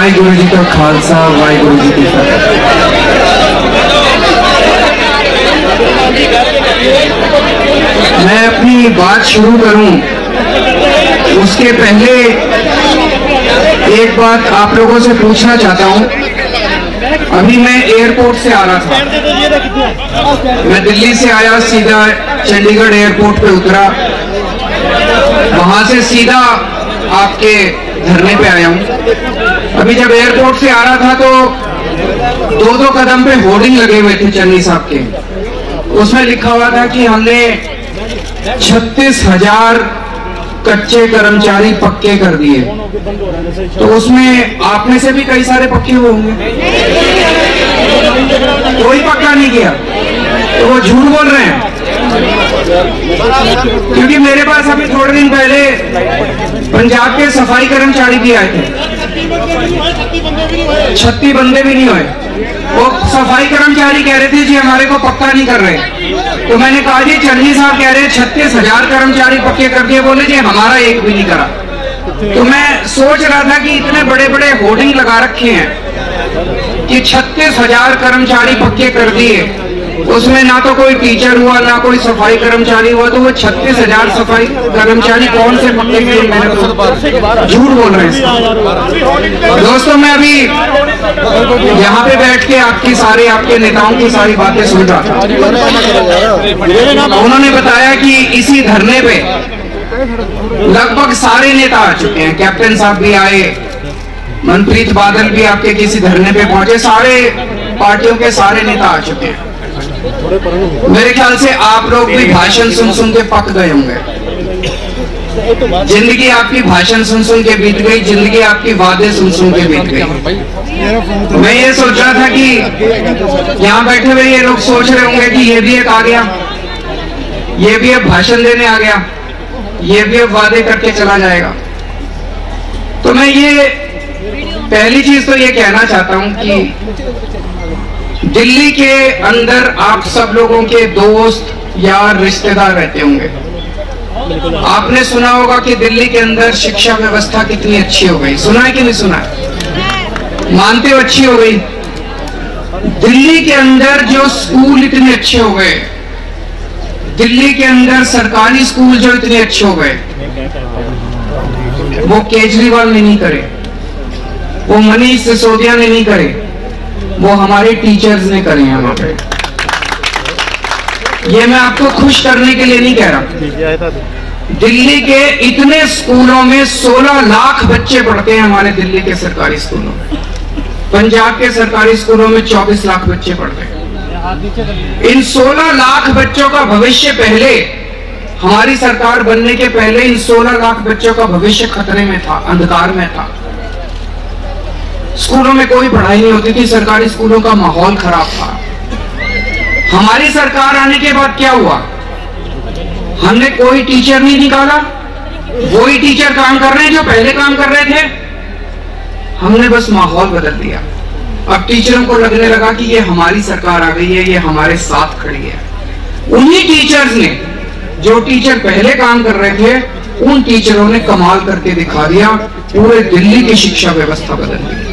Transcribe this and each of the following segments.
वाहिगुरु जी का खालसा वाहिगुरु जी की फतेह। मैं अपनी बात शुरू करूं उसके पहले एक बात आप लोगों से पूछना चाहता हूं। अभी मैं एयरपोर्ट से आ रहा था, मैं दिल्ली से आया, सीधा चंडीगढ़ एयरपोर्ट पे उतरा, वहां से सीधा आपके धरने पे आया हूं। अभी जब एयरपोर्ट से आ रहा था तो दो कदम पे होर्डिंग लगे हुए थे चन्नी साहब के, उसमें लिखा हुआ था कि हमने 36,000 कच्चे कर्मचारी पक्के कर दिए। तो उसमें आप में से भी कई सारे पक्के होंगे, कोई पक्का नहीं किया तो वो झूठ बोल रहे हैं। क्योंकि मेरे पास अभी थोड़े दिन पहले पंजाब के सफाई कर्मचारी भी आए थे, 36 बंदे भी नहीं हुए। वो सफाई कर्मचारी कह रहे थे जी हमारे को पक्का नहीं कर रहे। तो मैंने कहा जी चन्नी साहब कह रहे हैं 36,000 कर्मचारी पक्के कर दिए, बोले जी हमारा एक भी नहीं करा। तो मैं सोच रहा था कि इतने बड़े बड़े होर्डिंग लगा रखे हैं कि 36,000 कर्मचारी पक्के कर दिए, उसमें ना तो कोई टीचर हुआ ना कोई सफाई कर्मचारी हुआ, तो वो 36,000 सफाई कर्मचारी कौन से पक्के किए? मैंने तो झूठ बोल रहे हैं। दोस्तों मैं अभी यहाँ पे बैठ के आपके नेताओं की सारी बातें सुन रहा था। उन्होंने बताया कि इसी धरने पे लगभग सारे नेता आ चुके हैं, कैप्टन साहब भी आए, मनप्रीत बादल भी आपके किसी धरने पे पहुंचे, सारे पार्टियों के सारे नेता आ चुके हैं। मेरे ख्याल से आप लोग भी भाषण सुन सुन के पक गए होंगे। जिंदगी आपकी भाषण सुन सुन के बीत गई, जिंदगी आपकी वादे सुन सुन के बीत गई। मैं ये सोच रहा था कि यहाँ बैठे हुए ये लोग सोच रहे होंगे कि ये भी एक आ गया, ये भी अब भाषण देने आ गया, ये भी अब वादे करके चला जाएगा। तो मैं ये पहली चीज तो ये कहना चाहता हूं कि दिल्ली के अंदर आप सब लोगों के दोस्त यार रिश्तेदार रहते होंगे। आपने सुना होगा कि दिल्ली के अंदर शिक्षा व्यवस्था कितनी अच्छी हो गई, सुना है कि नहीं सुना है? मानते हो अच्छी हो गई? दिल्ली के अंदर जो स्कूल इतने अच्छे हो गए, दिल्ली के अंदर सरकारी स्कूल जो इतने अच्छे हो गए, वो केजरीवाल ने नहीं करे, वो मनीष सिसोदिया ने नहीं करे, वो हमारे टीचर्स ने करे हैं वहां पे। ये मैं आपको खुश करने के लिए नहीं कह रहा। दिल्ली के इतने स्कूलों में 16 लाख बच्चे पढ़ते हैं हमारे दिल्ली के सरकारी स्कूलों में। पंजाब के सरकारी स्कूलों में 24 लाख बच्चे पढ़ते हैं। इन 16 लाख बच्चों का भविष्य पहले, हमारी सरकार बनने के पहले इन 16 लाख बच्चों का भविष्य खतरे में था, अंधकार में था। स्कूलों में कोई पढ़ाई नहीं होती थी, सरकारी स्कूलों का माहौल खराब था। हमारी सरकार आने के बाद क्या हुआ? हमने कोई टीचर नहीं निकाला, वही टीचर काम कर रहे हैं जो पहले काम कर रहे थे। हमने बस माहौल बदल दिया। अब टीचरों को लगने लगा कि ये हमारी सरकार आ गई है, ये हमारे साथ खड़ी है। उन्हीं टीचर्स ने, जो टीचर पहले काम कर रहे थे, उन टीचरों ने कमाल करके दिखा दिया, पूरे दिल्ली की शिक्षा व्यवस्था बदल दी।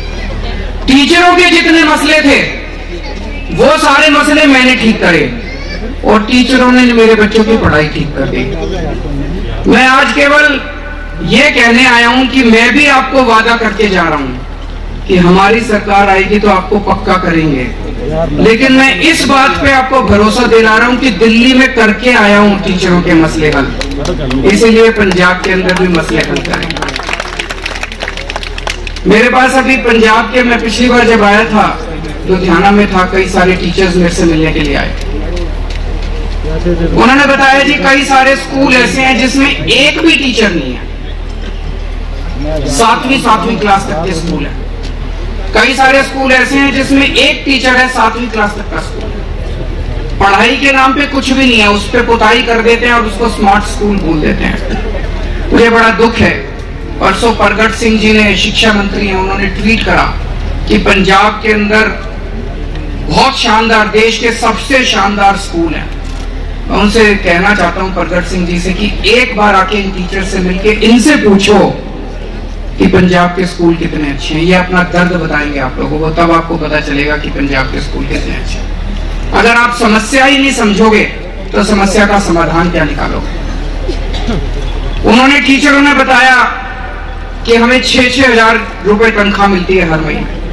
टीचरों के जितने मसले थे वो सारे मसले मैंने ठीक करे और टीचरों ने मेरे बच्चों की पढ़ाई ठीक कर दी। मैं आज केवल ये कहने आया हूं कि मैं भी आपको वादा करके जा रहा हूं कि हमारी सरकार आएगी तो आपको पक्का करेंगे, लेकिन मैं इस बात पे आपको भरोसा दिला रहा हूं कि दिल्ली में करके आया हूं टीचरों के मसले हल, इसीलिए पंजाब के अंदर भी मसले हल करेंगे। मेरे पास अभी पंजाब के, मैं पिछली बार जब आया था लुधियाना में था, कई सारे टीचर्स मेरे से मिलने के लिए आए। उन्होंने बताया जी कई सारे स्कूल ऐसे हैं जिसमें एक भी टीचर नहीं है, 7वीं क्लास तक के स्कूल है। कई सारे स्कूल ऐसे हैं जिसमें एक टीचर है, 7वीं क्लास तक का स्कूल। पढ़ाई के नाम पे कुछ भी नहीं है, उस पर पुताई कर देते हैं और उसको स्मार्ट स्कूल बोल देते हैं। मुझे बड़ा दुख है। परसों प्रगट सिंह जी ने, शिक्षा मंत्री हैं, उन्होंने ट्वीट करा कि पंजाब के अंदर बहुत शानदार, देश के सबसे शानदार स्कूल हैं। मैं उनसे कहना चाहता हूं प्रगट सिंह जी से कि एक बार आके इन टीचर से मिलके इनसे पूछो कि पंजाब के स्कूल कितने अच्छे हैं। ये अपना दर्द बताएंगे आप लोगों को, तब आपको पता चलेगा कि पंजाब के स्कूल कितने अच्छे हैं। अगर आप समस्या ही नहीं समझोगे तो समस्या का समाधान क्या निकालोगे। उन्होंने टीचरों ने बताया कि हमें 6-6 हजार रुपए तनख्वाह मिलती है हर महीने।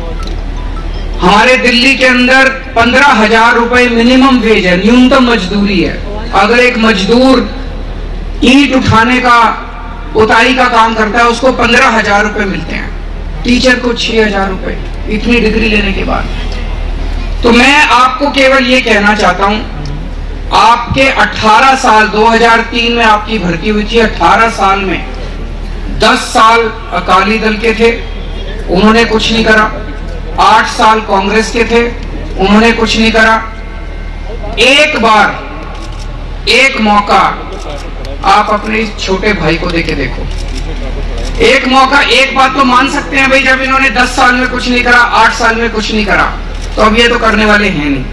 हमारे दिल्ली के अंदर 15,000 रुपए मिनिमम वेज है, न्यूनतम मजदूरी है। अगर एक मजदूर ईंट उठाने का, उताई का काम करता है, उसको 15,000 रुपए मिलते हैं, टीचर को 6,000 रुपए, इतनी डिग्री लेने के बाद। तो मैं आपको केवल ये कहना चाहता हूं, आपके 18 साल 2003 में आपकी भर्ती हुई थी, 18 साल में 10 साल अकाली दल के थे, उन्होंने कुछ नहीं करा। 8 साल कांग्रेस के थे, उन्होंने कुछ नहीं करा। एक बार, एक मौका आप अपने इस छोटे भाई को देके देखो। एक मौका, एक बात तो मान सकते हैं भाई, जब इन्होंने 10 साल में कुछ नहीं करा, 8 साल में कुछ नहीं करा, तो अब ये तो करने वाले हैं नहीं,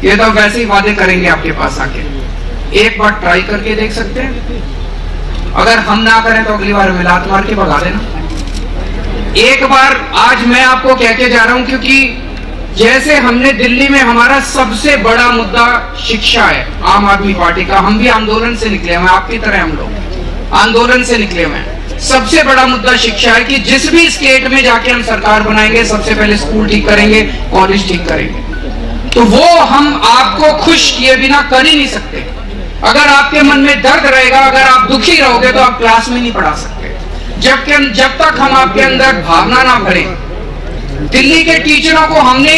ये तो वैसे ही वादे करेंगे आपके पास आके। एक बार ट्राई करके देख सकते हैं, अगर हम ना करें तो अगली बार मिलात मार के भगा देना। एक बार आज मैं आपको कह के जा रहा हूं, क्योंकि जैसे हमने दिल्ली में, हमारा सबसे बड़ा मुद्दा शिक्षा है आम आदमी पार्टी का, हम भी आंदोलन से निकले हुए हैं, आपकी तरह हम लोग आंदोलन से निकले हुए हैं। सबसे बड़ा मुद्दा शिक्षा है कि जिस भी स्टेट में जाके हम सरकार बनाएंगे, सबसे पहले स्कूल ठीक करेंगे, कॉलेज ठीक करेंगे। तो वो हम आपको खुश किए बिना कर ही नहीं सकते। अगर आपके मन में दर्द रहेगा, अगर आप दुखी रहोगे, तो आप क्लास में नहीं पढ़ा सकते। जब तक हम आपके अंदर भावना ना भरें। दिल्ली के टीचरों को हमने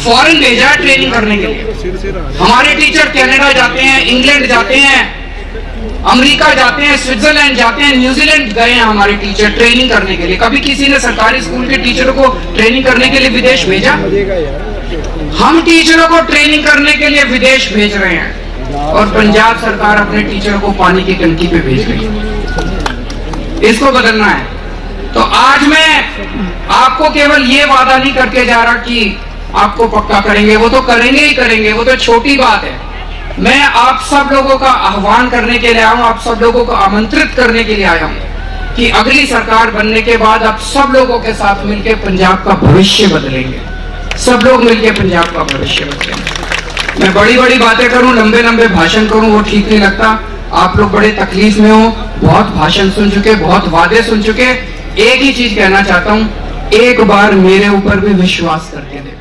फॉरेन भेजा है ट्रेनिंग करने के लिए। हमारे टीचर कनाडा जाते हैं, इंग्लैंड जाते हैं, अमेरिका जाते हैं, स्विट्जरलैंड जाते हैं, न्यूजीलैंड गए हैं हमारे टीचर ट्रेनिंग करने के लिए। कभी किसी ने सरकारी स्कूल के टीचरों को ट्रेनिंग करने के लिए विदेश भेजा? हम टीचरों को ट्रेनिंग करने के लिए विदेश भेज रहे हैं, और पंजाब सरकार अपने टीचरों को पानी की टंकी पे भेज रही है। इसको बदलना है। तो आज मैं आपको केवल ये वादा नहीं करके जा रहा कि आपको पक्का करेंगे, वो तो करेंगे ही करेंगे, वो तो छोटी बात है। मैं आप सब लोगों का आह्वान करने के लिए आया हूं, आप सब लोगों को आमंत्रित करने के लिए आया हूं कि अगली सरकार बनने के बाद आप सब लोगों के साथ मिलकर पंजाब का भविष्य बदलेंगे। सब लोग मिलकर पंजाब का भविष्य बदलेंगे। मैं बड़ी बड़ी बातें करूं, लंबे लंबे भाषण करूं, वो ठीक नहीं लगता। आप लोग बड़े तकलीफ में हो, बहुत भाषण सुन चुके, बहुत वादे सुन चुके। एक ही चीज कहना चाहता हूं, एक बार मेरे ऊपर भी विश्वास करके देखो।